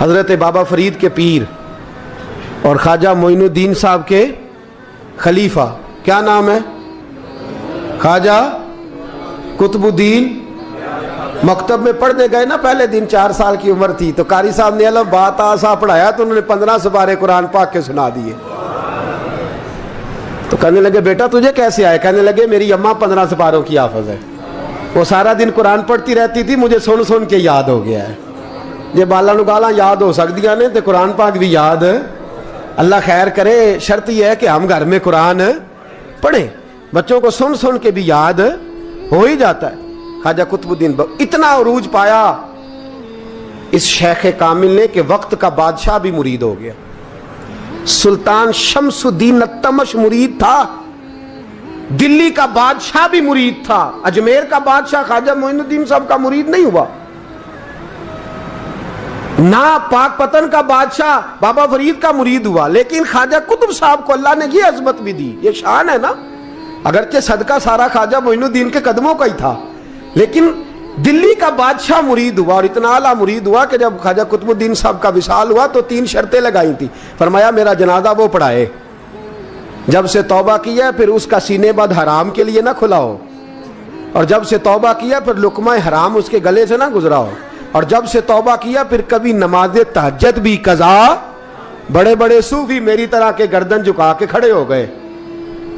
حضرت بابا فرید کے پیر اور خواجہ معین الدین صاحب کے خلیفہ، کیا نام ہے؟ خواجہ قطب الدین۔ مکتب میں پڑھنے گئے نا، پہلے دن 4 سال کی عمر تھی تو قاری صاحب نے علم بات آسا پڑھایا تو انہوں نے 15 سپارے قرآن پاک کے سنا دیے۔ تو کہنے لگے بیٹا تجھے کیسے آئے؟ کہنے لگے میری اماں 15 سپاروں کی حافظ ہے، وہ سارا دن قرآن پڑھتی رہتی تھی، مجھے سن سن کے یاد ہو گیا ہے۔ یہ بالا نو گالا یاد ہو سکدیاں نے تے قرآن پاک بھی یاد، اللہ خیر کرے۔ شرط یہ ہے کہ ہم گھر میں قرآن پڑھیں، بچوں کو سن سن کے بھی یاد ہو ہی جاتا ہے۔ خواجہ قطب الدین اتنا عروج پایا اس شیخ کامل نے کہ وقت کا بادشاہ بھی مرید ہو گیا۔ سلطان شمس الدین التمش مرید تھا، دلی کا بادشاہ بھی مرید تھا، اجمیر کا بادشاہ خواجہ معین الدین صاحب کا مرید نہیں ہوا، نہ پاک پتن کا بادشاہ بابا فرید کا مرید ہوا، لیکن خواجہ قطب صاحب کو اللہ نے یہ عظمت بھی دی۔ یہ شان ہے نا، اگرچہ صدقہ سارا خواجہ معین الدین کے قدموں کا ہی تھا، لیکن دلی کا بادشاہ مرید ہوا، اور اتنا اعلیٰ مرید ہوا کہ جب خواجہ قطب الدین صاحب کا وصال ہوا تو 3 شرطیں لگائی تھی۔ فرمایا میرا جنازہ وہ پڑھائے، جب سے توبہ کیا پھر اس کا سینے بد حرام کے لیے نہ کھلا ہو، اور جب سے توبہ کیا پھر لقمہ حرام اس کے گلے سے نہ گزرا ہو، اور جب سے توبہ کیا پھر کبھی نماز تہجد بھی قضا۔ بڑے بڑے صوفی میری طرح کے گردن جھکا کے کھڑے ہو گئے۔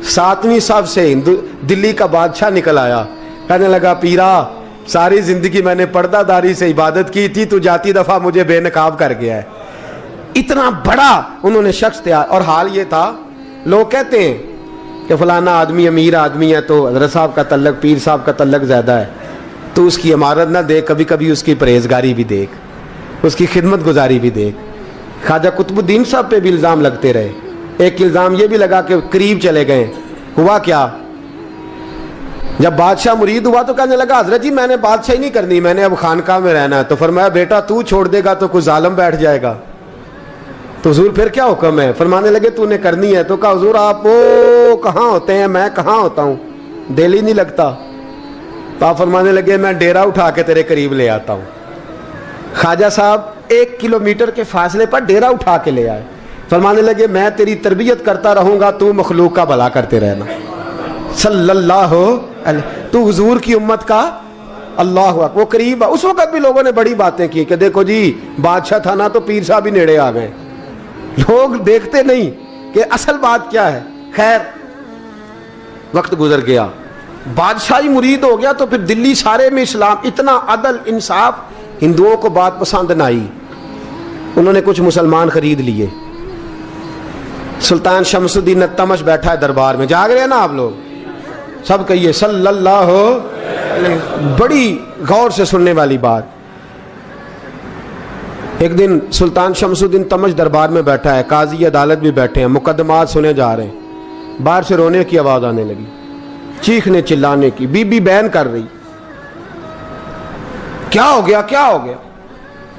7ویں صف سے دلی کا بادشاہ نکل آیا، کہنے لگا پیرا ساری زندگی میں نے پردہ داری سے عبادت کی تھی، تو جاتی دفعہ مجھے بے نقاب کر گیا ہے۔ اتنا بڑا انہوں نے شخص تیار، اور حال یہ تھا لوگ کہتے ہیں کہ فلانا آدمی امیر آدمی ہے تو حضرت صاحب کا تعلق، پیر صاحب کا تعلق زیادہ ہے، تو اس کی عمارت نہ دیکھ، کبھی کبھی اس کی پرہیزگاری بھی دیکھ، اس کی خدمت گزاری بھی دیکھ۔ خواجہ قطب الدین صاحب پہ بھی الزام لگتے رہے۔ ایک الزام یہ بھی لگا کہ قریب چلے گئے۔ ہوا کیا؟ جب بادشاہ مرید ہوا تو کہنے لگا حضرت جی میں نے بادشاہی نہیں کرنی، میں نے اب خانقاہ میں رہنا ہے۔ تو فرمایا بیٹا تو چھوڑ دے گا تو کوئی ظالم بیٹھ جائے گا، تو حضور پھر کیا حکم ہے؟ فرمانے لگے تو نے کرنی ہے۔ تو کہا حضور آپ وہ کہاں ہوتے ہیں، میں کہاں ہوتا ہوں، دل ہی نہیں لگتا۔ تو آپ فرمانے لگے میں ڈیرا اٹھا کے تیرے قریب لے آتا ہوں۔ خواجہ صاحب 1 کلومیٹر کے فاصلے پر ڈیرا اٹھا کے لے آئے۔ فرمانے لگے میں تیری تربیت کرتا رہوں گا، تو مخلوق کا بھلا کرتے رہنا۔ صلی اللہ علیہ، تو حضور کی امت کا اللہ اکبر۔ وہ قریب، اس وقت بھی لوگوں نے بڑی باتیں کی کہ دیکھو جی بادشاہ تھا نا تو پیر صاحب ہی نیڑے آ گئے۔ لوگ دیکھتے نہیں کہ اصل بات کیا ہے۔ خیر وقت گزر گیا، بادشاہی مرید ہو گیا، تو پھر دلی سارے میں اسلام، اتنا عدل انصاف، ہندوؤں کو بات پسند نہ آئی، انہوں نے کچھ مسلمان خرید لیے۔ سلطان شمس الدین التمش بیٹھا ہے دربار میں، جاگ رہے ہیں نا آپ لوگ سب، کہیے صلی اللہ علیہ۔ بڑی غور سے سننے والی بات۔ ایک دن سلطان شمس الدین تمش دربار میں بیٹھا ہے، قاضی عدالت بھی بیٹھے ہیں، مقدمات سنے جا رہے ہیں، باہر سے رونے کی آواز آنے لگی، چیخنے چلانے کی، بی بی بیان کر رہی۔ کیا ہو گیا کیا ہو گیا؟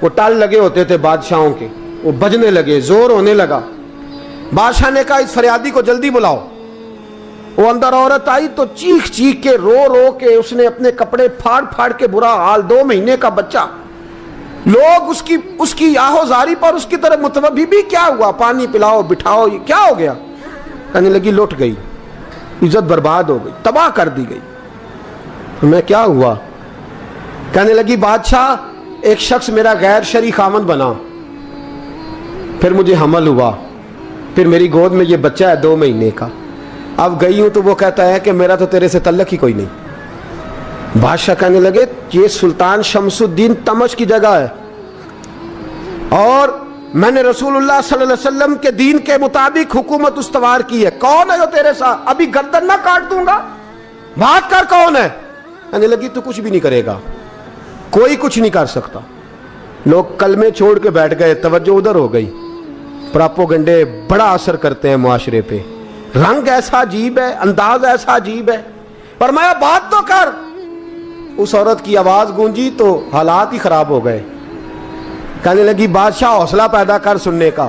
وہ ٹال لگے ہوتے تھے بادشاہوں کے، وہ بجنے لگے، زور ہونے لگا۔ بادشاہ نے کہا اس فریادی کو جلدی بلاؤ۔ وہ اندر عورت آئی تو چیخ چیخ کے رو رو کے اس نے اپنے کپڑے پھاڑ پھاڑ کے، برا حال، 2 مہینے کا بچہ، لوگ اس کی آہو زاری پر اس کی طرف متوجہ۔ بھی کیا ہوا؟ پانی پلاؤ، بٹھاؤ، یہ کیا ہو گیا؟ کہنے لگی لٹ گئی، عزت برباد ہو گئی، تباہ کر دی گئی۔ میں کیا ہوا؟ کہنے لگی بادشاہ ایک شخص میرا غیر شرعی خاوند بنا، پھر مجھے حمل ہوا، پھر میری گود میں یہ بچہ ہے 2 مہینے کا، اب گئی ہوں تو وہ کہتا ہے کہ میرا تو تیرے سے تعلق ہی کوئی نہیں۔ بادشاہ کہنے لگے یہ سلطان شمس الدین تمش کی جگہ ہے، اور میں نے رسول اللہ صلی اللہ علیہ وسلم کے دین کے مطابق حکومت استوار کی ہے، کون ہے جو تیرے ساتھ؟ ابھی گردن نہ کاٹ دوں گا، بات کر کون ہے؟ کہنے لگی تو کچھ بھی نہیں کرے گا، کوئی کچھ نہیں کر سکتا۔ لوگ کلمے چھوڑ کے بیٹھ گئے، توجہ ادھر ہو گئی۔ پراپوگنڈے بڑا اثر کرتے ہیں معاشرے پہ، رنگ ایسا عجیب ہے، انداز ایسا عجیب ہے۔ فرمایا بات تو کر۔ اس عورت کی آواز گونجی تو حالات ہی خراب ہو گئے۔ کہنے لگی بادشاہ حوصلہ پیدا کر سننے کا۔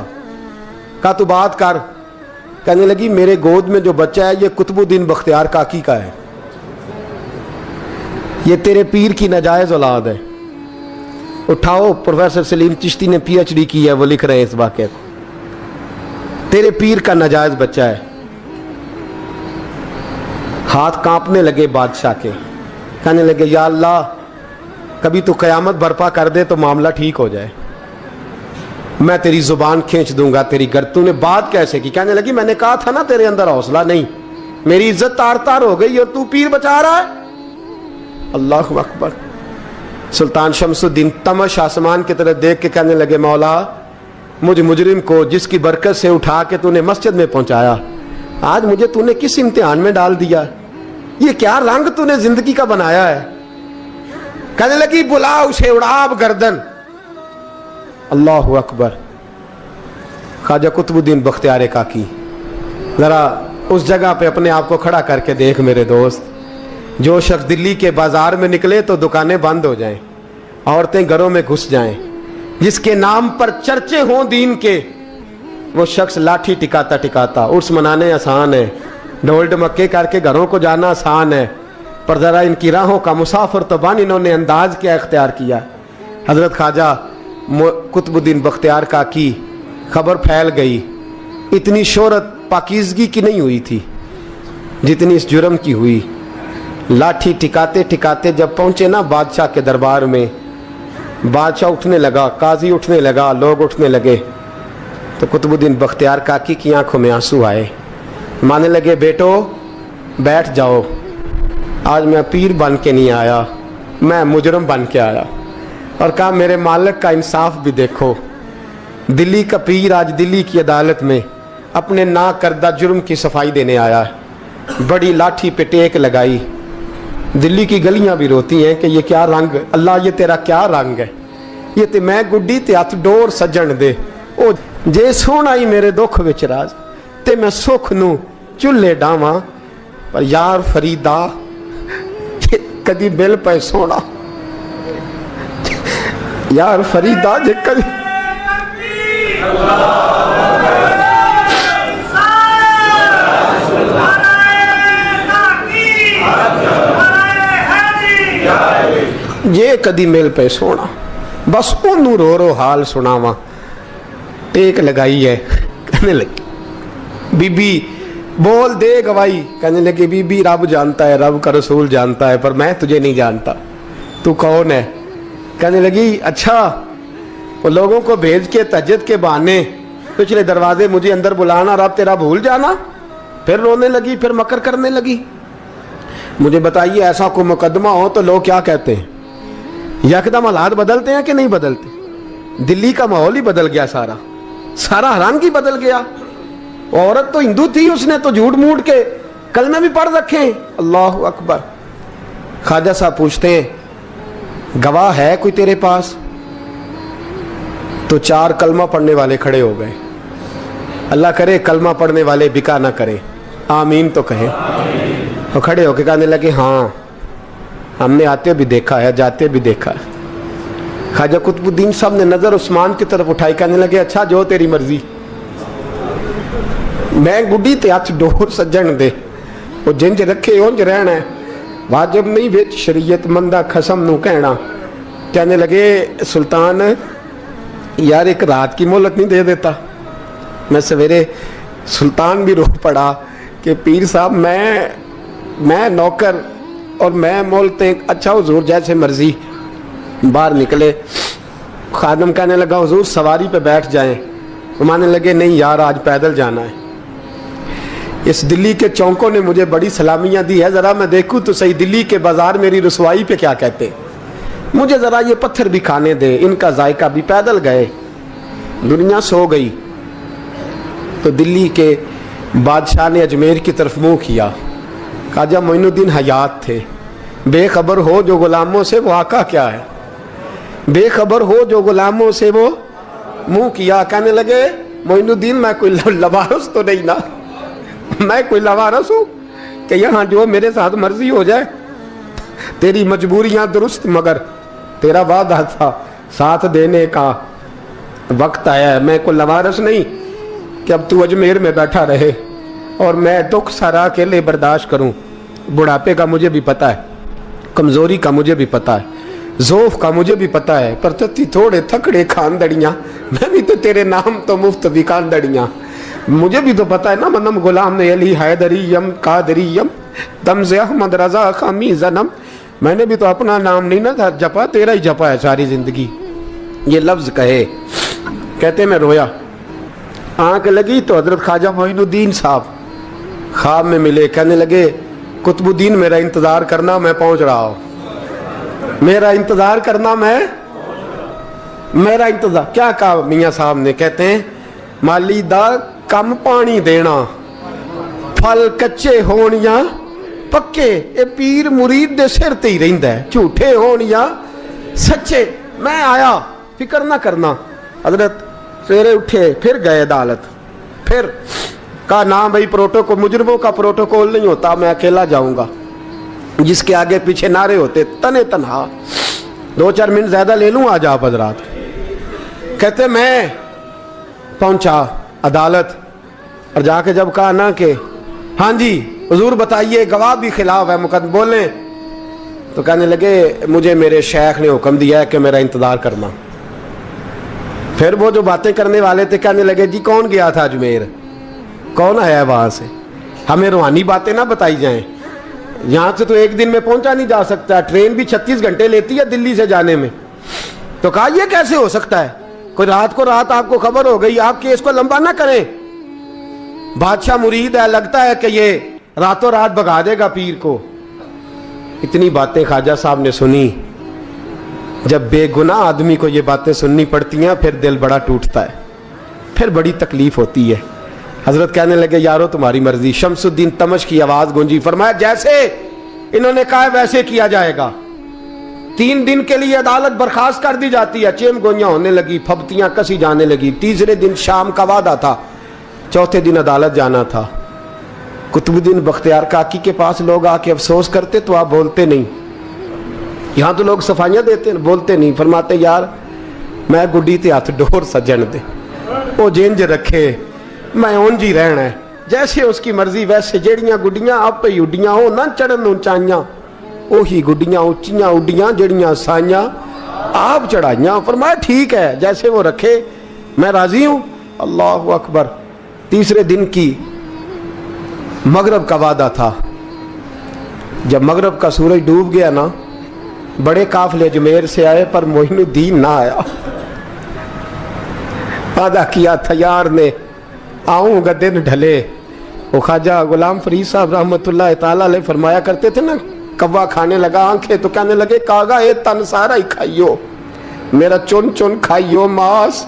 کہا تو بات کر۔ کہنے لگی میرے گود میں جو بچہ ہے یہ قطب الدین بختیار کاکی کا ہے، یہ تیرے پیر کی ناجائز اولاد ہے۔ उठाओ, प्रोफेसर सलीम चिश्ती ने PhD की है, वो लिख रहे हैं इस वाक़े को। तेरे पीर का नाजायज बच्चा है। हाथ कांपने लगे बादशाह के, कहने लगे या अल्लाह कभी तो क़यामत बर्पा कर दे तो मामला ठीक हो जाए, मैं तेरी जुबान खींच दूंगा तेरी गर। तूने बात कैसे की? कहने लगी मैंने कहा था ना तेरे अंदर हौसला नहीं, मेरी इज्जत तार तार हो गई और तू पीर बचा रहा है। अल्लाहु अकबर। सुल्तान शमसुद्दीन तमश आसमान की तरफ देख के कहने लगे मौला मुझ मुजरिम को जिसकी बरकत से उठा के तूने मस्जिद में पहुंचाया, आज मुझे तूने किस इम्तिहान में डाल दिया? ये क्या रंग तूने जिंदगी का बनाया है? कहने लगी बुला उसे, उड़ाब गर्दन। अल्लाहु अकबर। ख्वाजा कुतुबुद्दीन बख्तियार काकी, जरा उस जगह पे अपने आप को खड़ा करके देख मेरे दोस्त। जो शख्स दिल्ली के बाजार में निकले तो दुकानें बंद हो जाएं, औरतें घरों में घुस जाएं, जिसके नाम पर चर्चे हों दीन के, वो शख्स लाठी टिकाता टिकाता। उर्स मनाने आसान है, ढोल ढमक्के करके घरों को जाना आसान है, पर ज़रा इनकी राहों का मुसाफिर तो बन इन्होंने अंदाज क्या इख्तियार किया। हज़रत ख्वाजा कुतुबुद्दीन बख्तियार काकी, खबर फैल गई। इतनी शोहरत पाकीज़गी की नहीं हुई थी जितनी इस जुर्म की हुई। लाठी टिकाते टिकाते जब पहुंचे ना बादशाह के दरबार में, बादशाह उठने लगा, काजी उठने लगा, लोग उठने लगे, तो कुतुबुद्दीन बख्तियार काकी की आंखों में आंसू आए। मानने लगे बेटो बैठ जाओ, आज मैं पीर बन के नहीं आया, मैं मुजरम बन के आया। और कहा मेरे मालिक का इंसाफ भी देखो। दिल्ली का पीर आज दिल्ली की अदालत में अपने ना करदा जुर्म की सफाई देने आया है। बड़ी लाठी पे टेक लगाई। दिल्ली की गलियां भी रोती हैं कि ये क्या रंग, अल्लाह ये तेरा क्या रंग है, ये ते मैं गुड्डी ते हथ डोर सजन दे। ओ जे सोना ही मेरे दुख विच राज ते मैं सुख नू चुल्हे डावां, पर यार फरीदा कदी बिल पे सोना, यार फरीदा जे कदी ये कदी मिल पे सोना, बस ओनू रो रो हाल सुनावा। टेक लगाई है, कहने लगी बीबी बोल दे गवाही। कहने लगी बीबी रब जानता है, रब का रसूल जानता है, पर मैं तुझे नहीं जानता, तू कौन है? कहने लगी अच्छा वो लोगों को भेज के तहज्जुद के बहाने पिछले दरवाजे मुझे अंदर बुलाना, रब तेरा भूल जाना। फिर रोने लगी, फिर मकर करने लगी। मुझे बताइए ऐसा कोई मुकदमा हो तो लोग क्या कहते हैं? यकदम हालात बदलते हैं कि नहीं बदलते? दिल्ली का माहौल ही बदल गया, सारा सारा रंग ही बदल गया। औरत तो हिंदू थी, उसने तो झूठ मूठ के कलमे भी पढ़ रखे। अल्लाह अकबर। ख्वाजा साहब पूछते हैं गवाह है कोई तेरे पास? तो 4 कलमा पढ़ने वाले खड़े हो गए। अल्लाह करे कलमा पढ़ने वाले बिका ना करें, आमीन तो कहें। तो खड़े होके कहने लगे हाँ हमने आते भी देखा है, जाते भी देखा है। ख्वाजा कुतुबुद्दीन साहब ने नजर उस्मान की तरफ उठाई, कहने लगे अच्छा जो तेरी मर्जी, मैं गुड्डी ते हथ डोर सज्जन दे, वो जिंज रखे उंज रहना है, वाजिब नहीं विच शरीयत मंदा खसम नू कहना। कहने लगे सुल्तान यार एक रात की मोहलत नहीं दे देता? मैं सवेरे सुल्तान भी रो पड़ा कि पीर साहब मैं नौकर और मैं मोलते। अच्छा हुजूर जैसे मर्जी। बाहर निकले, खादम कहने लगा हुजूर सवारी पे बैठ जाएं। वो मानने लगे नहीं यार आज पैदल जाना है। इस दिल्ली के चौकों ने मुझे बड़ी सलामियां दी है, जरा मैं देखूं तो सही दिल्ली के बाजार मेरी रसवाई पे क्या कहते, मुझे जरा ये पत्थर भी खाने दे, इनका जायका भी। पैदल गए, दुनिया सो गई तो दिल्ली के बादशाह ने अजमेर की तरफ मुंह किया। ख्वाजा मोइनुद्दीन हयात थे। बेखबर हो जो गुलामों से वो आका क्या है, बेखबर हो जो गुलामों से वो मुंह किया। कहने लगे मोइनुद्दीन मैं कोई लवारस तो नहीं ना, मैं कोई लवारस हूँ कि यहाँ जो मेरे साथ मर्जी हो जाए? तेरी मजबूरियां दुरुस्त, मगर तेरा वादा था साथ देने का, वक्त आया है। मैं कोई लवारस नहीं कि अब तू अजमेर में बैठा रहे और मैं दुख सारा अकेले बर्दाश्त करूं। बुढ़ापे का मुझे भी पता है, कमजोरी का मुझे भी पता है, ज़ोफ़ का मुझे भी पता है, पर तत्ती थोड़े थकड़े खानदड़ियाँ, मैं भी तो तेरे नाम तो मुफ्त भी खानदड़ियाँ। मुझे भी तो पता है ना, मनम गुलाम ने अली हैदरियम कादरियम तमज़े अहमद रज़ा खामी ज़नम। मैंने भी तो अपना नाम नहीं ना था जपा, तेरा ही जपा है सारी ज़िंदगी। ये लफ्ज़ कहे, कहते मैं रोया, आँख लगी तो हज़रत ख्वाजा मोइनुद्दीन साहब ख्वाब में मिले। कहने लगे कुतुबुद्दीन मेरा इंतज़ार करना, मैं पहुँच रहा हूँ। मेरा इंतज़ार करना, मेरा इंतज़ार। क्या कहा मियाँ साहब ने? कहते हैं माली दा कम पानी देना, फल कच्चे होण या पक्के, ये पीर मुरीद दे सिर ते ही रहिंदा है, झूठे होण या सच्चे। मैं आया, फिक्र ना करना। हजरत सवेरे उठे, फिर गए अदालत, फिर कहा ना भाई प्रोटोकॉल, मुजरिमों का प्रोटोकॉल नहीं होता, मैं अकेला जाऊंगा। जिसके आगे पीछे नारे होते तने तनहा। 2-4 मिनट ज्यादा ले लूं आज आप हजरात। कहते मैं पहुंचा अदालत और जाके जब कहा ना कि हाँ जी हुजूर बताइए, गवाह भी खिलाफ है, मुकदमा बोलें, तो कहने लगे मुझे मेरे शेख ने हुक्म दिया है कि मेरा इंतजार करना। फिर वो जो बातें करने वाले थे कहने लगे जी कौन गया था अजमेर, कौन आया है वहां से, हमें रूहानी बातें ना बताई जाएं। यहाँ से तो एक दिन में पहुंचा नहीं जा सकता, ट्रेन भी 36 घंटे लेती है दिल्ली से जाने में। तो कहा यह कैसे हो सकता है, कोई रात को रात आपको खबर हो गई, आप केस को लंबा ना करें। बादशाह मुरीद है, लगता है कि ये रातों रात भगा देगा पीर को। इतनी बातें ख्वाजा साहब ने सुनी। जब बेगुनाह आदमी को ये बातें सुननी पड़ती हैं फिर दिल बड़ा टूटता है, फिर बड़ी तकलीफ होती है। हजरत कहने लगे यारो तुम्हारी मर्जी। शमसुद्दीन तमश की आवाज गूंजी, फरमाया जैसे इन्होंने कहा वैसे किया जाएगा। 3 दिन के लिए अदालत बर्खास्त कर दी जाती है। चेम गोइयां होने लगी, फबतियां कसी जाने लगी। तीसरे दिन शाम का वादा था, चौथे दिन अदालत जाना था। कुतुबुद्दीन बख्तियार काकी के पास लोग आके अफसोस करते तो आप बोलते नहीं, यहाँ तो लोग सफाइयाँ देते बोलते नहीं। फरमाते यार मैं गुड्डी ते हथ डोर सजन दे, वो जिंज रखे मैं उंज ही रहना है, जैसे उसकी मर्जी वैसे। जेड़ियां गुड्डियां आप ही उड्डियां हो ना चढ़न ऊंचाइयां, ओही गुड्डियां उच्चियां उड्डियां जेड़ियां साइयां आप चढ़ाइयां। फरमाया ठीक है, जैसे वो रखे मैं राजी हूं। अल्लाह अकबर। तीसरे दिन की मगरब का वादा था। जब मगरब का सूरज डूब गया ना, बड़े काफले अजमेर से आए पर मोइनुद्दीन ना आया। वादा किया था यार ने, आऊंगा दिन ढले। वो ख्वाजा गुलाम फरीद साहब रहमतुल्लाह ताला अलैह फरमाया करते थे ना, कव्वा खाने लगा आंखें तो कहने लगे कागा ये तन सारा ही खाइयो, मेरा चुन चुन खाइयो मास,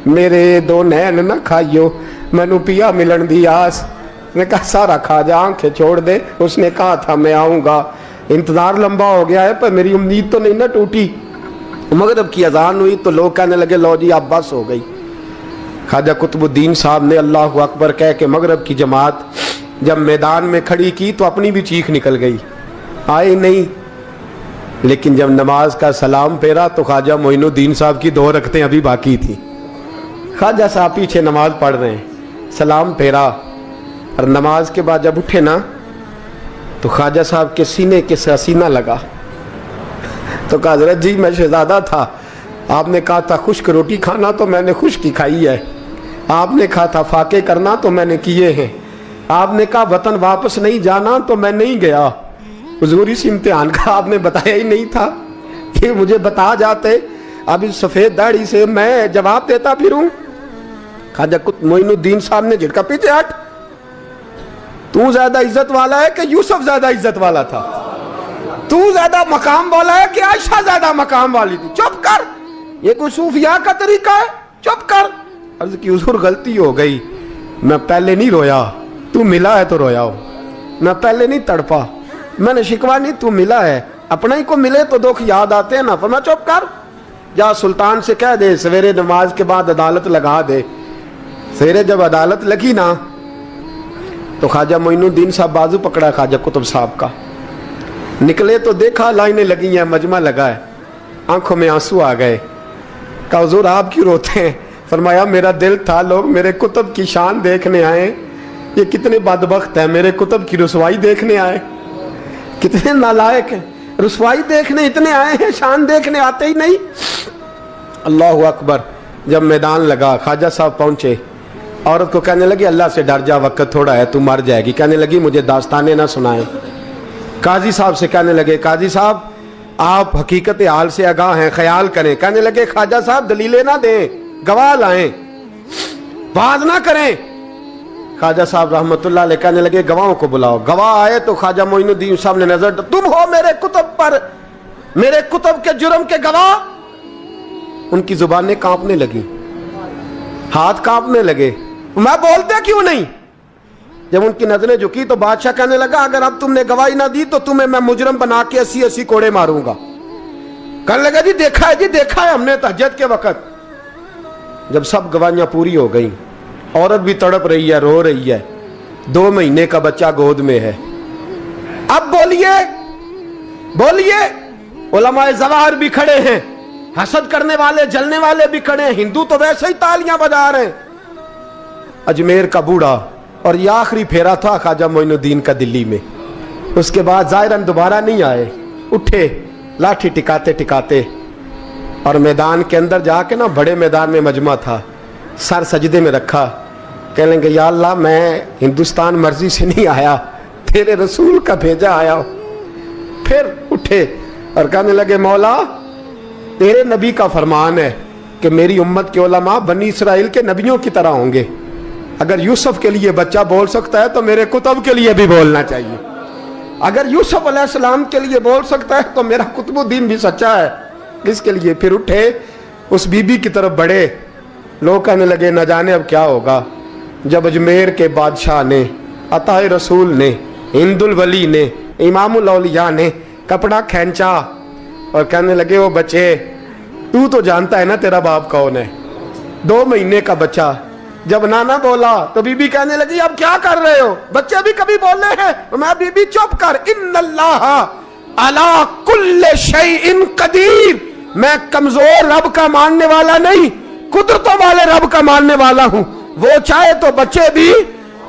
मेरे 2 नैन ना खाइयो, मैनू पिया मिलन दी आस। ने कहा सारा खा जा, आंखें छोड़ दे। उसने कहा था मैं आऊंगा, इंतजार लंबा हो गया है पर मेरी उम्मीद तो नहीं ना टूटी। मगरिब की अजान हुई तो लोग कहने लगे लो जी अब बस हो गई। ख्वाजा कुतुबुद्दीन साहब ने अल्लाह अकबर कह के मगरिब की जमात जब मैदान में खड़ी की तो अपनी भी चीख निकल गई, आए नहीं। लेकिन जब नमाज का सलाम फेरा तो ख्वाजा मोइनुद्दीन साहब की 2 रकतें अभी बाकी थी। ख्वाजा साहब पीछे नमाज पढ़ रहे हैं, सलाम फेरा और नमाज के बाद जब उठे ना तो ख्वाजा साहब के सीने के सीना लगा। तो कहा हजरत जी मैं शहजादा था, आपने कहा था खुश्क रोटी खाना तो मैंने खुश्क ही खाई है, आपने कहा था फाके करना तो मैंने किए हैं, आपने कहा वतन वापस नहीं जाना तो मैं नहीं गया। हुजूर इस इम्तिहान का आपने बताया ही नहीं था, ये मुझे बता जाते अब इस सफेद दाढ़ी से मैं जवाब देता फिरूं। ख्वाजा मोइनुद्दीन साहब ने झटका, पीछे हट, तू ज्यादा इज्जत वाला है कि यूसुफ ज्यादा इज्जत वाला था, तू ज्यादा मकाम वाला है कि आयशा ज्यादा मकाम वाली थी, चुप कर, ये कोई सूफिया का तरीका है, चुप कर। अर्ज की हुजूर गलती हो गई, मैं पहले नहीं रोया, तू मिला है तो रोया हो, मैं पहले नहीं तड़पा, मैंने शिकवा नहीं, तू मिला है, अपना ही को मिले तो दुख याद आते हैं ना। फरमाया चुप कर, जा सुल्तान से कह दे सवेरे नमाज के बाद अदालत लगा दे। सवेरे जब अदालत लगी ना तो ख्वाजा मोइनुद्दीन साहब बाजू पकड़ा ख्वाजा कुतुब साहब का, निकले तो देखा लाइनें लगी हैं, मजमा लगा है, आंखों में आंसू आ गए। कहा हुजूर आप क्यों रोते हैं? फरमाया मेरा दिल था लोग मेरे कुतुब की शान देखने आए, ये कितने बदबख्त हैं, मेरे कुतुब की रुसवाई देखने आए, कितने नालायक हैं। रसवाई देखने इतने आए हैं, शान देखने आते ही नहीं। अल्लाह अकबर। जब मैदान लगा, ख्वाजा साहब पहुंचे, औरत को कहने लगी अल्लाह से डर जा, वक्त थोड़ा है, तू मर जाएगी। कहने लगी मुझे दास्ताने ना सुनाए। काजी साहब से कहने लगे काजी साहब आप हकीकत हाल से आगाह हैं, ख्याल करें। कहने लगे ख्वाजा साहब दलीलें ना दें, गवाह लाएं, वाज ना करें। ख्वाजा साहब रहमतुल्लाह अलैह कहने लगे गवाहों को बुलाओ। गवाह आए तो ख्वाजा मोइनुद्दीन साहब ने नजर, तुम हो मेरे कुतुब पर, मेरे कुतुब के जुर्म के गवाह। उनकी जुबानें कांपने लगी, हाथ कांपने लगे, मैं बोलते क्यों नहीं। जब उनकी नजरें झुकी तो बादशाह कहने लगा अगर अब तुमने गवाही ना दी तो तुम्हें मैं मुजरम बना के 80-80 कोड़े मारूंगा। कहने लगा जी देखा है, जी देखा है हमने तहज्जुद के वक्त। जब सब गवाहियां पूरी हो गई, औरत भी तड़प रही है, रो रही है, 2 महीने का बच्चा गोद में है। अब बोलिए बोलिए, उलमाए ज़वाहिर भी खड़े हैं, हसद करने वाले जलने वाले भी खड़े हैं, हिंदू तो वैसे ही तालियां बजा रहे हैं। अजमेर का बूढ़ा, और ये आखिरी फेरा था ख्वाजा मोइनुद्दीन का दिल्ली में। उसके बाद ज़ाहिरन दोबारा नहीं आए, उठे लाठी टिकाते टिकाते और मैदान के अंदर जाके ना, बड़े मैदान में मजमा था, सर सजदे में रखा। कह लेंगे या अल्लाह मैं हिंदुस्तान मर्जी से नहीं आया, तेरे रसूल का भेजा आया। फिर उठे और कहने लगे मौला तेरे नबी का फरमान है कि मेरी उम्मत के उलमा बनी इसराइल के नबियों की तरह होंगे। अगर यूसुफ के लिए बच्चा बोल सकता है तो मेरे कुतुब के लिए भी बोलना चाहिए। अगर यूसुफ अलैहिस्सलाम के लिए बोल सकता है तो मेरा कुतुबुद्दीन भी सच्चा है। इसके लिए फिर उठे, उस बीबी की तरफ बढ़े। लोग कहने लगे न जाने अब क्या होगा। जब अजमेर के बादशाह ने, अताए रसूल ने, हिंदुल वली ने, इमामुल औलिया ने कपड़ा खींचा और कहने लगे वो बच्चे तू तो जानता है ना तेरा बाप कौन है। 2 महीने का बच्चा। जब नाना बोला तो बीबी कहने लगी अब क्या कर रहे हो, बच्चे भी कभी बोल रहे हैं। मैं बीबी चुप कर, इन्नल्लाह अला कुल्ले शैइन कदीर, मैं कमजोर रब का मानने वाला नहीं, कुदरतों वाले रब का मानने वाला हूं। वो चाहे तो बच्चे भी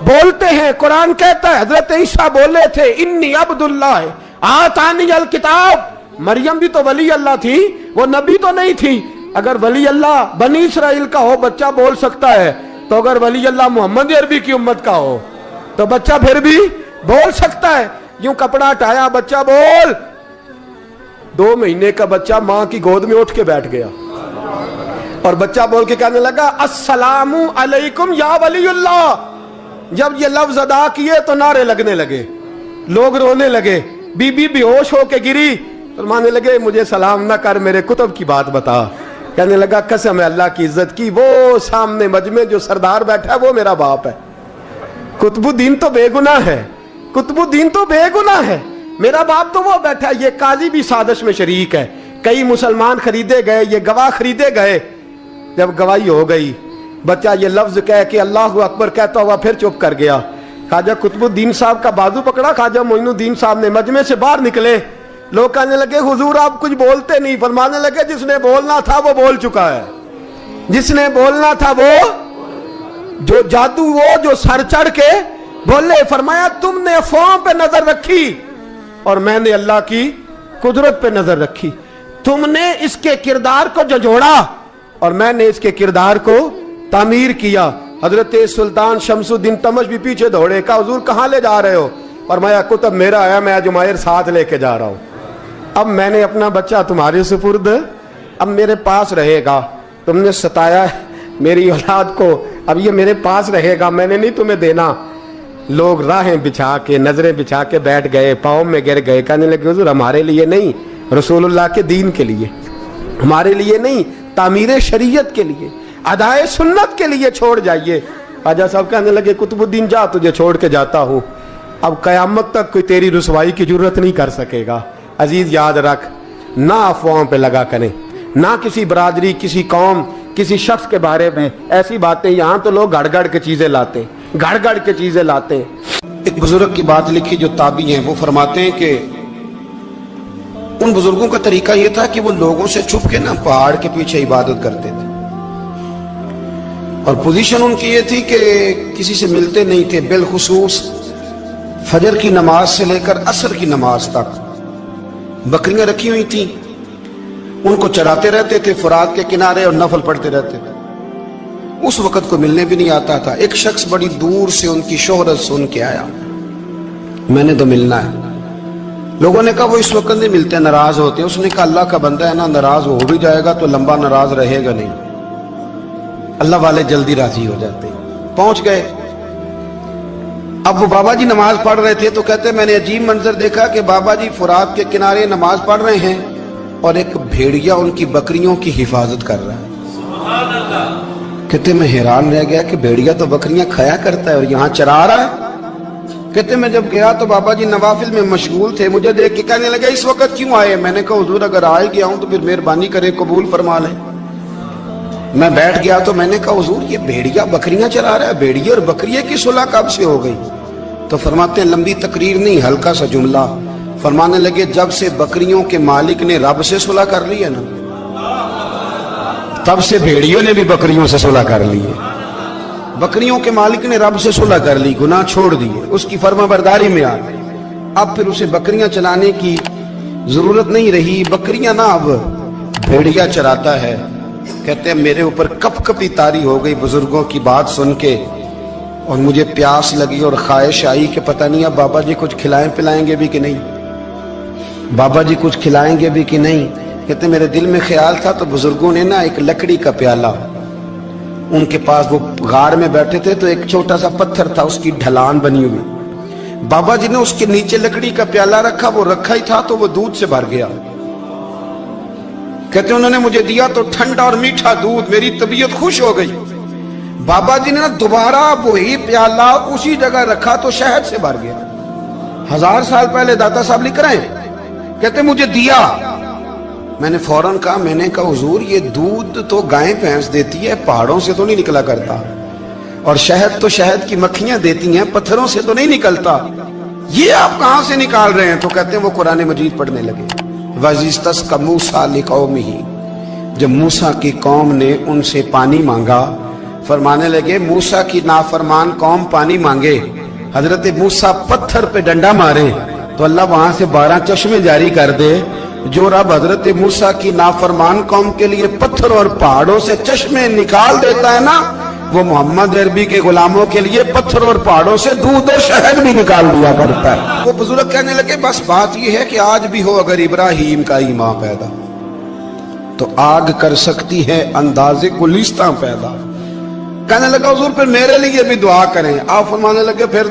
बोलते हैं। कुरान कहता है हजरत ईसा बोले थे इन्नी अब्दुल्लाह आतानी अल किताब। मरियम भी तो वली अल्लाह थी, वो नबी तो नहीं थी। अगर वली अल्लाह बनी इसराइल का हो बच्चा बोल सकता है, तो अगर वली अल्लाह मोहम्मद अरबी की उम्मत का हो तो बच्चा फिर भी बोल सकता है। यूं कपड़ा हटाया, बच्चा बोल। 2 महीने का बच्चा मां की गोद में उठ के बैठ गया और बच्चा बोल के कहने लगा अस्सलामु अलैकुम या वलीउल्लाह। जब ये लफ्ज अदा किए तो नारे लगने लगे, लोग रोने लगे, बीबी बेहोश होके गिरी। फरमाने लगे मुझे सलाम ना कर, मेरे कुतुब की बात बता। कहने लगा कसम है अल्लाह की इज्जत की, वो सामने मजमे जो सरदार बैठा है वो मेरा बाप है। कुतुबुद्दीन तो बेगुनाह है, कुतुबुद्दीन तो बेगुनाह है, मेरा बाप तो वो बैठा है। ये काजी भी साजिश में शरीक है। कई मुसलमान खरीदे गए, ये गवाह खरीदे गए। जब गवाही हो गई, बच्चा ये लफ्ज कह के अल्लाह अकबर कहता हुआ फिर चुप कर गया। ख्वाजा कुतुबुद्दीन साहब का बाजू पकड़ा ख्वाजा मोइनुद्दीन साहब ने, मजमे से बाहर निकले। लोग कहने लगे हुजूर आप कुछ बोलते नहीं। फरमाने लगे जिसने बोलना था वो बोल चुका है, जिसने बोलना था वो, जो जादू वो जो सर चढ़ के बोले। फरमाया तुमने अफवाहों पे नजर रखी और मैंने अल्लाह की कुदरत पे नजर रखी। तुमने इसके किरदार को झंझोड़ा और मैंने इसके किरदार को तामीर किया। हजरत सुल्तान शमसुद्दीन तमश भी पीछे दौड़े, कहा हुजूर कहां ले जा रहे हो। फरमाया कुतुब मेरा आया, मैं जुमायर साथ लेके जा रहा हूं। अब मैंने अपना बच्चा तुम्हारे सुपुर्द, अब मेरे पास रहेगा। तुमने सताया मेरी औलाद को, अब ये मेरे पास रहेगा, मैंने नहीं तुम्हें देना। लोग राहें बिछा के, नजरें बिछा के बैठ गए, पाँव में गिर गए। कहने लगे हुजूर हमारे लिए नहीं, रसूलुल्लाह के दीन के लिए, हमारे लिए नहीं, तामीर शरीयत के लिए, अदाए सुन्नत के लिए छोड़ जाइए। ख्वाजा साहब कहने लगे कुतुबुद्दीन जा, तुझे छोड़ के जाता हूं, अब कयामत तक कोई तेरी रुसवाई की जरूरत नहीं कर सकेगा। अजीज याद रख, ना अफवाहों पे लगा करें, ना किसी बरादरी, किसी कौम, किसी शख्स के बारे में ऐसी बातें। यहां तो लोग गड़ के चीजें लाते, गड़ के चीजें लाते। एक बुजुर्ग की बात लिखी जो ताबी हैं, वो फरमाते हैं कि उन बुजुर्गों का तरीका यह था कि वो लोगों से छुप के ना पहाड़ के पीछे इबादत करते थे और पोजीशन उनकी ये थी कि किसी से मिलते नहीं थे, बिलखुसूस फजर की नमाज से लेकर असर की नमाज तक बकरियां रखी हुई थी, उनको चराते रहते थे फुरात के किनारे और नफल पढ़ते रहते थे। उस वक्त को मिलने भी नहीं आता था। एक शख्स बड़ी दूर से उनकी शोहरत सुन के आया, मैंने तो मिलना है। लोगों ने कहा वो इस वक्त नहीं मिलते, नाराज होते। उसने कहा अल्लाह का बंदा है ना, नाराज हो भी जाएगा तो लंबा नाराज रहेगा नहीं, अल्लाह वाले जल्दी राजी हो जाते। पहुंच गए। अब वो बाबा जी नमाज पढ़ रहे थे तो कहते मैंने अजीब मंजर देखा कि बाबा जी फुरात के किनारे नमाज पढ़ रहे हैं और एक भेड़िया उनकी बकरियों की हिफाजत कर रहा है। कहते मैं हैरान रह गया कि भेड़िया तो बकरियां खाया करता है और यहाँ चरा रहा है। कहते मैं जब गया तो बाबा जी नवाफिल में मशगूल थे, मुझे देख के कहने लगे इस वक्त क्यों आए? मैंने कहा हुजूर अगर आ ही गया हूं तो फिर मेहरबानी करे कबूल फरमा लें। मैं बैठ गया तो मैंने कहा हुजूर ये भेड़िया बकरियां चरा रहा है, भेड़िया और बकरिया की सुलह कब से हो गई? तो फरमाते हैं लंबी तकरीर नहीं, हल्का सा जुमला। फरमाने लगे जब से बकरियों के मालिक ने रब से सुलह कर ली है ना, तब से भेड़ियों ने भी बकरियों से सुलह कर ली है। बकरियों के मालिक ने रब से सुलह कर ली, गुनाह छोड़ दिए, उसकी फर्माबरदारी में आ गए। अब फिर उसे बकरियां चलाने की जरूरत नहीं रही, बकरियां ना अब भेड़िया चराता है। कहते हैं मेरे ऊपर कपकपी तारी हो गई बुजुर्गों की बात सुन के, और मुझे प्यास लगी और ख्वाहिश आई कि पता नहीं अब बाबा जी कुछ खिलाएं पिलाएंगे भी कि नहीं, बाबा जी कुछ खिलाएंगे भी कि नहीं। कहते मेरे दिल में ख्याल था तो बुजुर्गों ने ना एक लकड़ी का प्याला, उनके पास वो गार में बैठे थे तो एक छोटा सा पत्थर था, उसकी ढलान बनी हुई, बाबा जी ने उसके नीचे लकड़ी का प्याला रखा, वो रखा ही था तो वो दूध से भर गया। कहते उन्होंने मुझे दिया तो ठंडा और मीठा दूध, मेरी तबीयत खुश हो गई। बाबा जी ने ना दोबारा वही प्याला उसी जगह रखा तो शहद से भर गया। 1000 साल पहले दाता साहब लिख रहे हैं। कहते मुझे दिया, मैंने फौरन कहा, मैंने कहा हुजूर ये दूध तो गाय भैंस देती है, पहाड़ों से तो नहीं निकला करता, और शहद तो शहद की मक्खियां देती हैं, पत्थरों से तो नहीं निकलता, ये आप कहां से निकाल रहे हैं? तो कहते हैं वो कुरान मजीद पढ़ने लगे। वज़िस्तस्क़ा मूसा लिक़ौमिही, जब मूसा की कौम ने उनसे पानी मांगा, फरमाने लगे मूसा की नाफरमान कौम पानी मांगे, हजरत मूसा पत्थर पे डंडा मारे तो अल्लाह वहां से 12 चश्मे जारी कर दे। जो रब हजरत मूसा की नाफरमान कौम के लिए पत्थर और पहाड़ों से चश्मे निकाल देता है ना, वो मोहम्मद अरबी के गुलामों के लिए पत्थर और पहाड़ों से दूध और शहद भी निकाल दिया करता है। वो बुजुर्ग कहने लगे बस बात ये है कि आज भी हो अगर इब्राहिम का ईमान पैदा तो आग कर सकती है अंदाजे गुलिस्तां पैदा। कहने लगा हुजूर फिर मेरे लिए भी दुआ करें। आप फरमाने लगे फिर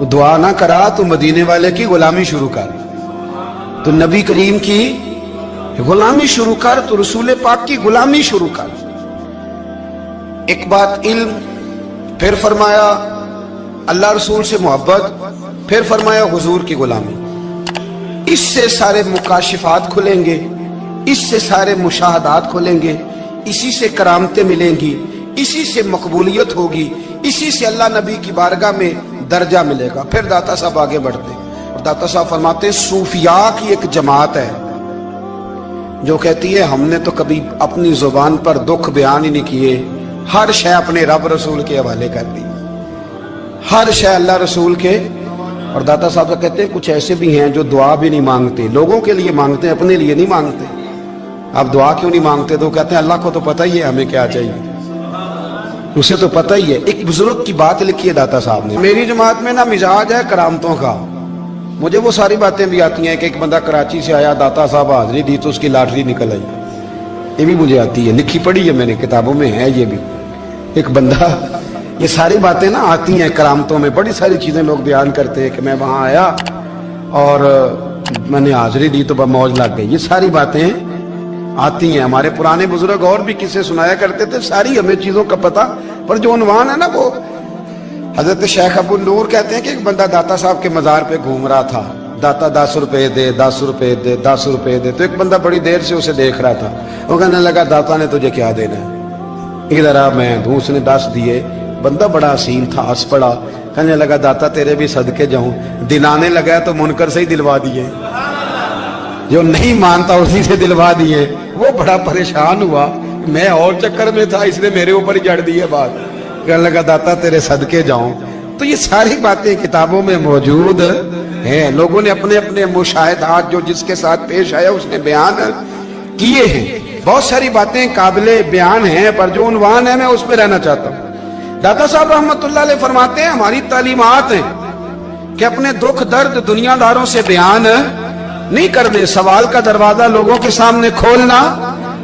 दुआ ना करा तो मदीने वाले की गुलामी शुरू कर, तो नबी करीम की गुलामी शुरू कर, तो रसूल पाक की गुलामी शुरू कर। एक बात इल्म, फिर फरमाया अल्लाह रसूल से मोहब्बत, फिर फरमाया हुजूर की गुलामी। इससे सारे मुकाशिफात खुलेंगे, इससे सारे मुशाहदात खुलेंगे, इसी से करामतें मिलेंगी, इसी से मकबूलियत होगी, इसी से अल्लाह नबी की बारगाह में दर्जा मिलेगा। फिर दाता साहब आगे बढ़ते और दाता साहब फरमाते सूफिया की एक जमात है जो कहती है हमने तो कभी अपनी जुबान पर दुख बयान ही नहीं किए, हर शय अपने रब रसूल के हवाले कर दी, हर शय अल्लाह रसूल के। और दाता साहब कहते हैं कुछ ऐसे भी हैं जो दुआ भी नहीं मांगते, लोगों के लिए मांगते हैं, अपने लिए नहीं मांगते। आप दुआ क्यों नहीं मांगते? तो कहते हैं अल्लाह को तो पता ही है हमें क्या चाहिए, उसे तो पता ही है। एक बुजुर्ग की बात लिखी है दाता साहब ने, मेरी जमात में ना मिजाज है करामतों का, मुझे वो सारी बातें भी आती हैं कि एक बंदा कराची से आया, दाता साहब हाजिरी दी तो उसकी लॉटरी निकल आई, ये भी मुझे आती है, लिखी पढ़ी है मैंने, किताबों में है ये भी। एक बंदा, ये सारी बातें ना आती हैं करामतों में, बड़ी सारी चीजें लोग बयान करते हैं कि मैं वहां आया और मैंने हाजिरी दी तो मौज लग गई, ये सारी बातें आती हैं। हमारे पुराने बुजुर्ग और भी किस्से सुनाया करते थे, सारी हमें चीजों का पता, पर जो उन्वान है ना वो हजरत शेख अबू नूर कहते हैं कि एक बंदा दाता साहब के मजार पे घूम रहा था, दाता 10 रुपए दे, 10 रुपए दे, 10 रुपए दे। तो एक बंदा बड़ी देर से उसे देख रहा था, वो कहने लगा दाता ने तुझे क्या देना है? इधर आ मैं दूँ। उसने 10 दिए। बंदा बड़ा हसीन था, हंस पड़ा, कहने लगा दाता तेरे भी सदके जाऊं। दिलाने लगा तो मुनकर से ही दिलवा दिए, जो नहीं मानता उसी से दिलवा दिए। वो बड़ा परेशान हुआ, मैं और चक्कर में था इसलिए मेरे ऊपर ही जड़ दी है बात। कहने लगा दाता तेरे सदके जाऊं। तो ये सारी बातें किताबों में मौजूद ہے لوگوں نے اپنے اپنے مشاہدات جو جس کے ساتھ پیش آیا اس نے بیان کیے ہیں. بہت ساری باتیں قابل بیان ہیں پر جو عنوان ہے میں اس پہ رہنا چاہتا ہوں. داتا صاحب رحمت اللہ علیہ فرماتے ہیں ہماری تعلیمات ہیں کہ اپنے دکھ درد دنیا داروں سے بیان نہیں کرنے, سوال کا دروازہ لوگوں کے سامنے کھولنا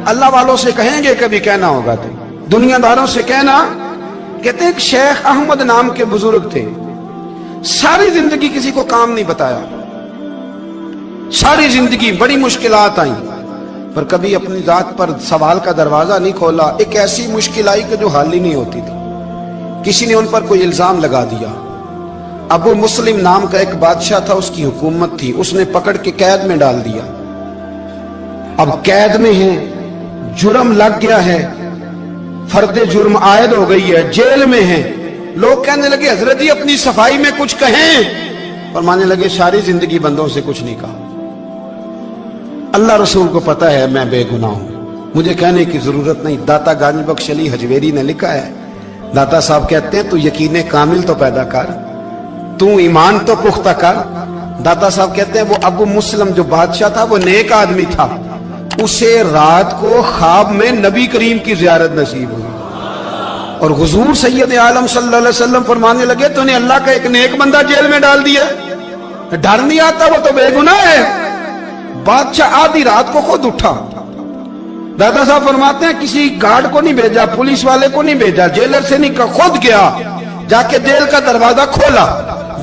اللہ والوں سے کہیں گے کبھی کہنا ہوگا تو دنیا داروں سے کہنا. کہتے ہیں کہ شیخ احمد نام کے بزرگ تھے, ساری زندگی کسی کو کام نہیں بتایا, ساری زندگی بڑی مشکلات آئیں پر کبھی اپنی ذات پر سوال کا دروازہ نہیں کھولا. ایک ایسی مشکل آئی کہ جو حل ہی نہیں ہوتی تھی, کسی نے ان پر کوئی الزام لگا دیا. ابو مسلم نام کا ایک بادشاہ تھا, اس کی حکومت تھی, اس نے پکڑ کے قید میں ڈال دیا. اب قید میں ہیں, جرم لگ گیا ہے, فرد جرم عائد ہو گئی ہے, جیل میں ہیں. لوگ کہنے لگے حضرت جی اپنی صفائی میں کچھ کہیں, اور ماننے لگے ساری زندگی بندوں سے کچھ نہیں کہا. اللہ رسول کو پتا ہے میں بے گناہ ہوں, مجھے کہنے کی ضرورت نہیں. داتا گنج بخش علی حجویری نے لکھا ہے, داتا صاحب کہتے ہیں تو یقین کامل تو پیدا کر, تو ایمان تو پختہ کر. داتا صاحب کہتے ہیں وہ ابو مسلم جو بادشاہ تھا وہ نیک آدمی تھا, اسے رات کو خواب میں نبی کریم کی زیارت نصیب ہوئی اور حضور سید عالم صلی اللہ علیہ وسلم فرمانے لگے تو نے اللہ کا ایک نیک بندہ جیل میں ڈال دیا, ڈر نہیں آتا, وہ تو بے گناہ ہے. بادشاہ آدھی رات کو خود اٹھا. دادا صاحب فرماتے ہیں کسی گارڈ کو نہیں بھیجا, پولیس والے کو نہیں بھیجا, جیلر سے نہیں, خود گیا, جا کے جیل کا دروازہ کھولا,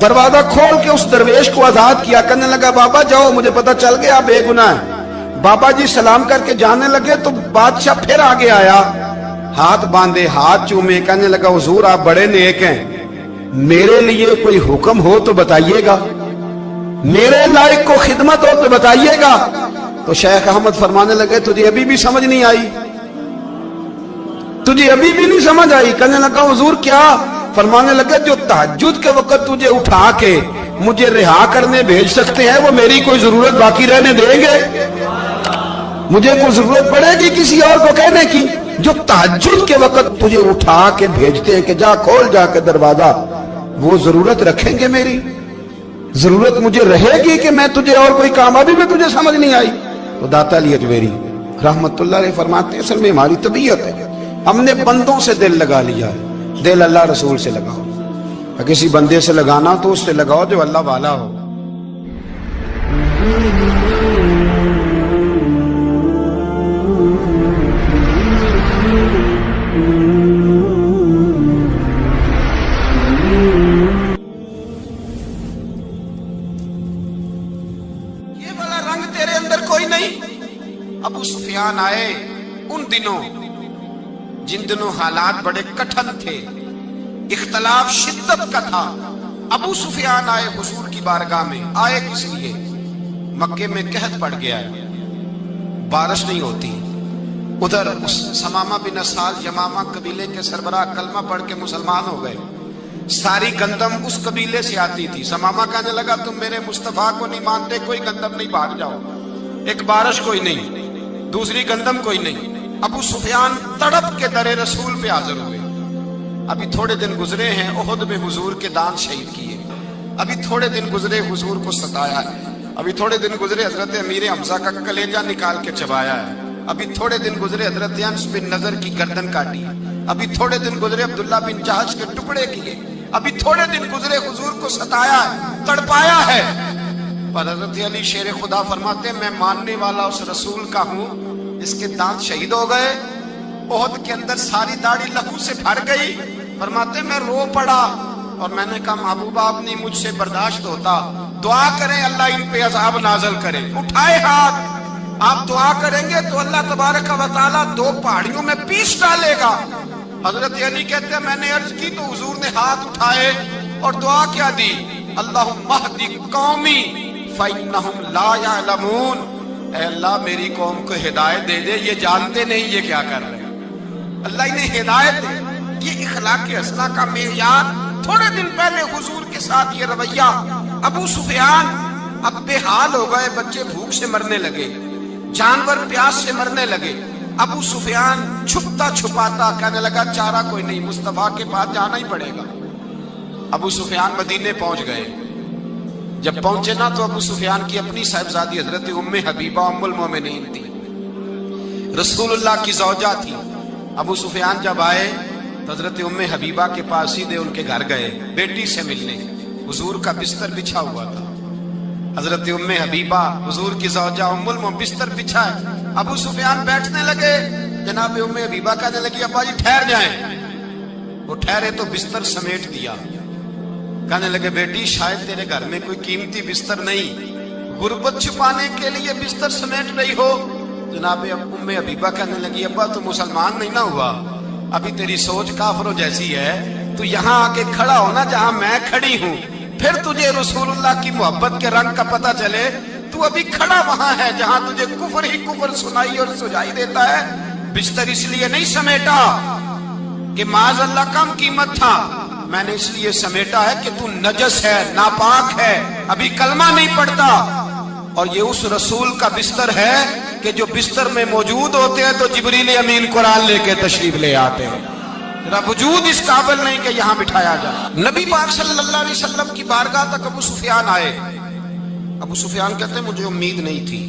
دروازہ کھول کے اس درویش کو آزاد کیا. کہنے لگا بابا جاؤ, مجھے پتا چل گیا بے گناہ ہے. بابا جی سلام کر کے جانے لگے تو بادشاہ پھر آگے آیا, ہاتھ باندھے, ہاتھ چومے, کہنے لگا حضور آپ بڑے نیک ہیں, میرے لیے کوئی حکم ہو تو بتائیے گا, میرے لائق کو خدمت ہو تو بتائیے گا. تو شیخ احمد فرمانے لگے تجھے ابھی بھی سمجھ نہیں آئی, تجھے ابھی بھی نہیں سمجھ آئی. کہنے لگا حضور کیا؟ فرمانے لگے جو تہجد کے وقت تجھے اٹھا کے مجھے رہا کرنے بھیج سکتے ہیں وہ میری کوئی ضرورت باقی رہنے دیں گے؟ مجھے کوئی ضرورت پڑے گی کسی اور کو کہنے کی؟ جو تہجد کے وقت تجھے اٹھا کے بھیجتے ہیں کہ جا کھول جا کے دروازہ, وہ ضرورت رکھیں گے میری؟ ضرورت مجھے رہے گی کہ میں تجھے اور کوئی کام, ابھی میں تجھے سمجھ نہیں آئی؟ تو داتا علی حجویری رحمت اللہ علیہ فرماتے ہیں اصل میں ہماری طبیعت ہے, ہم نے بندوں سے دل لگا لیا ہے. دل اللہ رسول سے لگاؤ, کسی بندے سے لگانا تو اس سے لگاؤ جو اللہ والا ہو. یہ والا رنگ تیرے اندر کوئی نہیں. ابو سفیان آئے ان دنوں جن دنوں حالات بڑے کٹھن تھے, اختلاف شدت کا تھا. ابو سفیان آئے حضور کی بارگاہ میں. آئے کس لیے؟ مکے میں قحط پڑ گیا ہے, بارش نہیں ہوتی. ادھر اس سمامہ بن اسال یمامہ قبیلے کے سربراہ کلمہ پڑھ کے مسلمان ہو گئے. ساری گندم اس قبیلے سے آتی تھی. سمامہ کہنے لگا تم میرے مصطفیٰ کو نہیں مانتے, کوئی گندم نہیں, بھاگ جاؤ. ایک بارش کوئی نہیں, دوسری گندم کوئی نہیں. ابو سفیان تڑپ کے در رسول پہ حاضر ہوئے. ابھی تھوڑے دن گزرے ہیں احد میں حضور کے دان شہید کیے, ابھی تھوڑے دن گزرے حضور کو ستایا ہے, ابھی تھوڑے دن گزرے حضرت امیر حمزہ کا کلیجہ نکال کے چبایا ہے, ابھی تھوڑے دن گزرے حضرت انس بن نضر کی گردن کاٹی, ابھی تھوڑے دن گزرے عبداللہ بن جہش کے ٹکڑے کیے, ابھی تھوڑے دن گزرے حضور کو ستایا ہے, تڑپایا ہے. پر حضرت علی شیر خدا فرماتے ہیں میں ماننے والا اس رسول کا ہوں اس کے دانت شہید ہو گئے. احد کے اندر ساری داڑھی لہو سے بھر گئی. فرماتے میں رو پڑا اور میں نے کہا محبوبہ آپ نہیں مجھ سے برداشت ہوتا, دعا کریں اللہ ان پہ عذاب نازل کرے. اٹھائے ہاتھ, آپ دعا کریں گے تو اللہ تبارک و تعالیٰ 2 پہاڑیوں میں پیس ڈالے گا. حضرت علی کہتے ہیں میں نے عرض کی تو حضور نے ہاتھ اٹھائے اور دعا کیا دی, اللہم اہدی قومی فإنہم لا یعلمون. اے اللہ میری قوم کو ہدایت دے دے, یہ جانتے نہیں یہ کیا کر رہے ہیں. اللہ انہیں ہدایت دے. یہ اخلاق حسنہ کا معیار. تھوڑے دن پہلے حضور کے ساتھ یہ رویہ. ابو سفیان اب بے حال ہو گئے, بچے بھوک سے مرنے لگے, جانور پیاس سے مرنے لگے. ابو سفیان چھپتا چھپاتا کہنے لگا چارہ کوئی نہیں, مصطفیٰ کے پاس جانا ہی پڑے گا. ابو سفیان مدینے پہنچ گئے. जब पहुंचे ना तो अबू सुफियान की अपनी साहिबजादी हजरत उम्मे हबीबा उम्मुल मोमिनीन थी, रसूलुल्लाह की ज़ौजा थी। अबू सुफियान जब आए तो हजरत उम्मे हबीबा के पास सीधे उनके घर गए बेटी से मिलने। हुजूर का बिस्तर बिछा हुआ था, हजरत उम्मे हबीबा हुजूर की ज़ौजा उम्मुल मोमिनीन बिस्तर बिछाए, अबू सुफियान बैठने लगे। जनाब उम्मे हबीबा कहने लगी अब्बा जी ठहर जाएं। वो ठहरे तो बिस्तर समेट दिया। कहने लगे बेटी शायद तेरे घर में कोई कीमती बिस्तर नहीं, गुर्बत छुपाने के लिए बिस्तर समेट रही हो। जनाब उम्मे हबीबा कहने लगी अब्बा तू मुसलमान नहीं ना हुआ, अभी तेरी सोच काफिरों जैसी है, तू यहाँ आके खड़ा हो ना जहाँ मैं खड़ी हूँ, फिर तुझे रसूलुल्लाह की मोहब्बत के रंग का पता चले। तू अभी खड़ा वहां है जहां तुझे कुफर ही कुफर सुनाई और सुझाई देता है। बिस्तर इसलिए नहीं समेटा कि माज़अल्लाह कम कीमत था, मैंने इसलिए समेटा है कि तू नजस है, नापाक है, अभी कलमा नहीं पढ़ता। और ये उस रसूल का बिस्तर है कि जो बिस्तर में मौजूद होते हैं तो जिब्रील अमीन कुरान लेके तशरीफ ले आते हैं। तेरा वजूद इस काबिल नहीं कि यहाँ बिठाया जाए। नबी पाक सल्लल्लाहु अलैहि वसल्लम की बारगाह तक अबू सुफियान आए। अबू सुफियान कहते मुझे उम्मीद नहीं थी,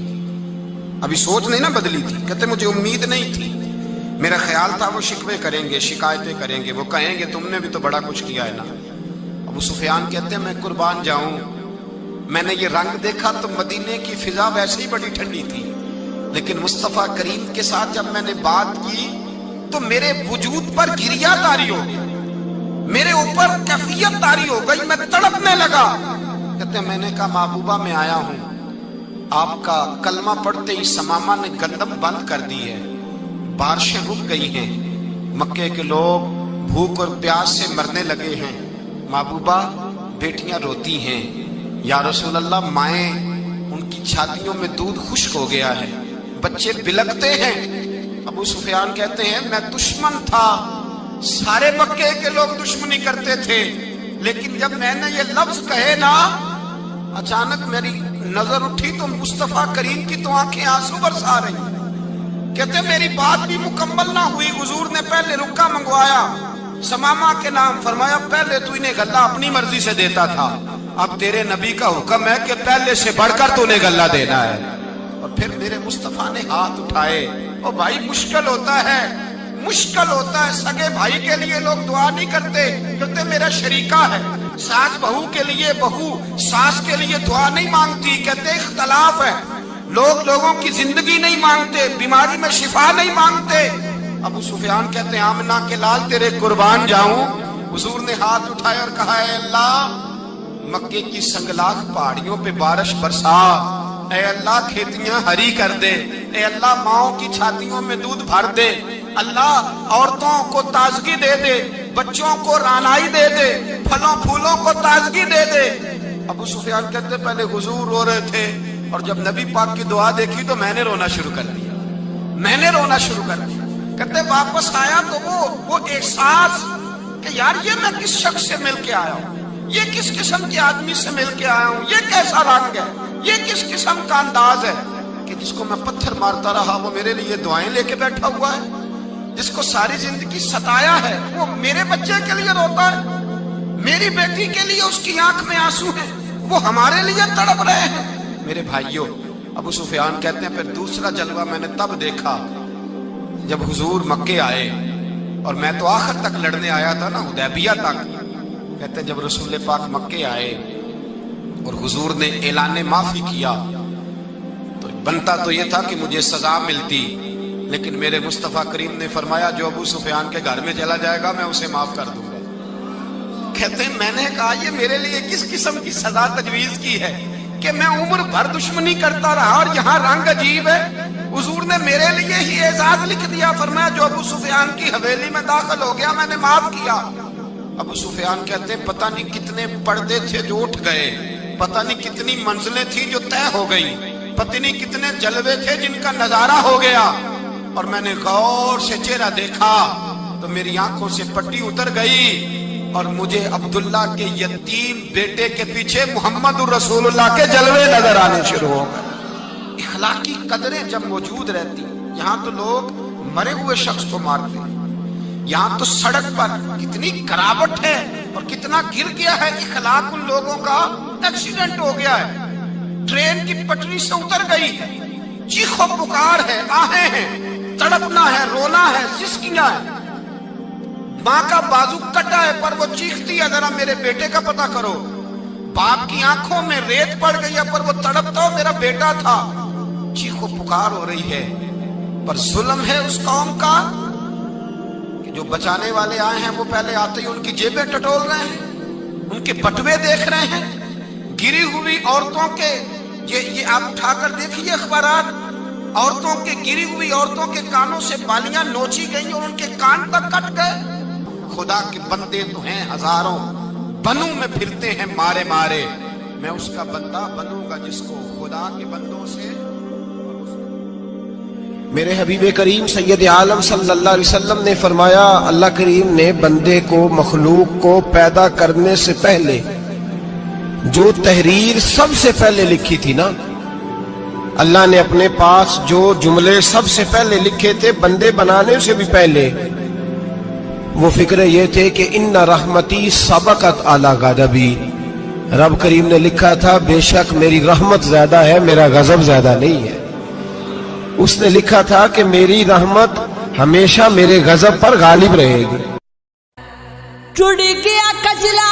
अभी सोच नहीं ना बदली थी, कहते मुझे उम्मीद नहीं थी, मेरा ख्याल था वो शिकवे करेंगे, शिकायतें करेंगे, वो कहेंगे तुमने भी तो बड़ा कुछ किया है ना। अबू सुफियान कहते हैं मैं कुर्बान जाऊं, मैंने ये रंग देखा तो मदीने की फिजा वैसे ही बड़ी ठंडी थी, लेकिन मुस्तफा करीम के साथ जब मैंने बात की तो मेरे वजूद पर गिरिया तारी हो गई, मेरे ऊपर कैफियत तारी हो गई, मैं तड़पने लगा। कहते मैंने कहा महबूबा मैं आया हूं, आपका कलमा पढ़ते ही समामा ने गंदम बंद कर दी है, बारिशें रुक गई हैं, मक्के के लोग भूख और प्यास से मरने लगे हैं, महबूबा बेटियां रोती हैं, या रसूल अल्लाह माएँ उनकी छातियों में दूध खुश्क हो गया है, बच्चे बिलकते हैं। अबू सुफियान कहते हैं मैं दुश्मन था, सारे मक्के के लोग दुश्मनी करते थे, लेकिन जब मैंने ये लफ्ज कहे ना अचानक मेरी नजर उठी तो मुस्तफा करीम की तो आंखें आंसू बरसा रही। कहते मेरी बात भी मुकम्मल ना हुई, हुजूर ने पहले रुक्का मंगवाया समामा के नाम, फरमाया पहले तू इन्हें गल्ला अपनी मर्जी से देता था, अब तेरे नबी का हुक्म है कि पहले से बढ़कर तूने गल्ला देना है। और फिर मेरे मुस्तफा ने हाथ उठाए। और भाई मुश्किल होता है, मुश्किल होता है, सगे भाई के लिए लोग दुआ नहीं करते, कहते मेरा शरीका है, सास बहू के लिए बहू सास के लिए दुआ नहीं मांगती, कहते इख्तलाफ है, लोग लोगों की जिंदगी नहीं मांगते, बीमारी में शिफा नहीं मांगते। अबू सुफियान कहते हैं आमना के लाल तेरे कुर्बान जाऊं। हुजूर ने हाथ उठाए और कहा है अल्लाह मक्के की संगलाख पहाड़ियों पे बारिश बरसा, ऐ अल्लाह खेतियां हरी कर दे, ऐ अल्लाह माओं की छातियों में दूध भर दे, अल्लाह औरतों को ताजगी दे दे, बच्चों को रानाई दे दे, फलों फूलों को ताजगी दे दे। अबू सुफियान कहते पहले हुजूर रो रहे थे और जब नबी पाक की दुआ देखी तो मैंने रोना शुरू कर दिया, मैंने रोना शुरू कर दिया। कहते वापस आया तो वो एहसास कि यार ये मैं किस शख्स से मिल के आया हूँ, ये किस किस्म के आदमी से मिल के आया हूँ, ये कैसा रंग है, ये किस किस्म का अंदाज है कि जिसको मैं पत्थर मारता रहा वो मेरे लिए दुआएं लेके बैठा हुआ है, जिसको सारी जिंदगी सताया है वो मेरे बच्चे के लिए रोता है, मेरी बेटी के लिए उसकी आंख में आंसू है, वो हमारे लिए तड़प रहे हैं। मेरे भाइयों, अबू सुफियान कहते हैं फिर दूसरा जलवा मैंने तब देखा जब हुजूर मक्के आए, और मैं तो आखिर तक लड़ने आया था ना, हुदैबिया तक। कहते जब रसूल पाक मक्के आए और हुजूर ने ऐलान माफी किया तो बनता तो ये था कि मुझे सजा मिलती, लेकिन मेरे मुस्तफा करीम ने फरमाया जो अबू सुफियान के घर में चला जाएगा मैं उसे माफ कर दूंगा। कहते हैं मैंने कहा ये मेरे लिए किस किस्म की सजा तजवीज की है कि मैं उम्र भर दुश्मनी करता रहा और यहाँ रंग अजीब है। हुजूर ने मेरे लिए ही एजाज लिख दिया, फरमाया जो अबू सुफियान की हवेली में दाखिल हो गया मैंने माफ किया। अबू सुफियान कहते हैं पता नहीं कितने पर्दे थे जो उठ गए, पता नहीं कितनी मंजिलें थी जो तय हो गई, पता नहीं कितने जलवे थे जिनका नजारा हो गया। और मैंने गौर से चेहरा देखा तो मेरी आंखों से पट्टी उतर गई और मुझे अब्दुल्ला के यतीम बेटे के पीछे मोहम्मद रसूलुल्लाह के जलवे नजर आने शुरू हो गए। इखलाकी कदरें जब मौजूद रहती, यहाँ तो लोग मरे हुए शख्स को मारते, यहाँ तो सड़क पर कितनी करावट है और कितना गिर गया है इखलाक उन लोगों का एक्सीडेंट हो गया है, ट्रेन की पटरी से उतर गई है, चीखो पुकार है, आहें हैं, तड़पना है, रोना है, सिसकियां है, माँ का बाजू कटा है पर वो चीखती है जरा मेरे बेटे का पता करो, बाप की आंखों में रेत पड़ गई है पर वो तड़पता हो मेरा बेटा था, चीखो पुकार हो रही है। पर जुल्म है उस कौम का कि जो बचाने वाले आए हैं वो पहले आते ही उनकी जेबें टटोल रहे हैं, उनके बटुए देख रहे हैं, गिरी हुई औरतों के ये आप उठाकर देखिए अखबारात, औरतों के गिरी हुई औरतों के कानों से बालियां नोची गई और उनके कान तक कट गए। खुदा के बंदे तो हैं हजारों, बनू में फिरते हैं मारे मारे, मैं उसका बंदा बनूंगा जिसको खुदा के बंदों से। मेरे हबीब करीम सैयद आलम सल्लल्लाहु अलैहि वसल्लम ने फरमाया, अल्लाह करीम ने बंदे को मखलूक को पैदा करने से पहले जो तहरीर सबसे पहले लिखी थी ना, अल्लाह ने अपने पास जो जुमले सबसे पहले लिखे थे बंदे बनाने से भी पहले, वो फिक्र ये थे कि इन्ना रहमती सबकत अला गज़बी। रब करीम ने लिखा था बेशक मेरी रहमत ज्यादा है, मेरा गजब ज्यादा नहीं है। उसने लिखा था कि मेरी रहमत हमेशा मेरे गजब पर गालिब रहेगी। जुड़ गया कजला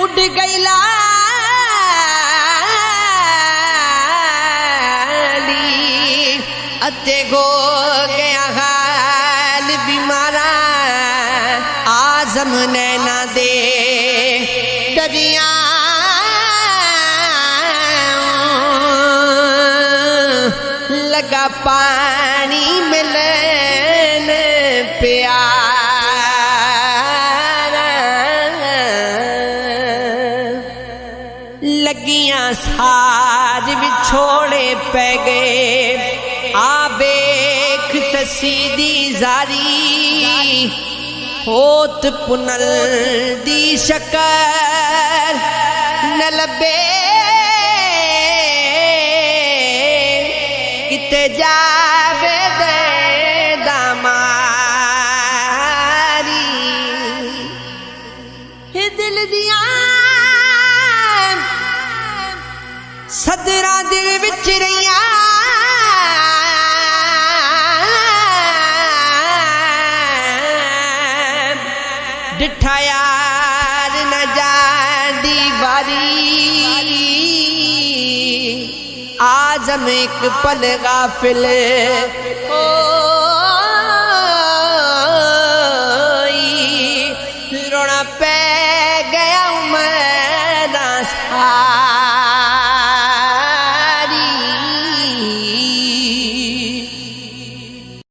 उड़ गई लाली, अते गो गया हाल बीमारा, आजम नैना दे दरिया लगा पानी मिलन प्यारा, लगियां साज विछोड़े पै गए, आ बेख ससी दी जारी, होत पुनल दी शकर न लबे, किते जावे दे दामारी, हे दिल दिया सदरा दिल विच रहिया, डिठा यार न जांदी बारी, आजम एक पल गाफिल हो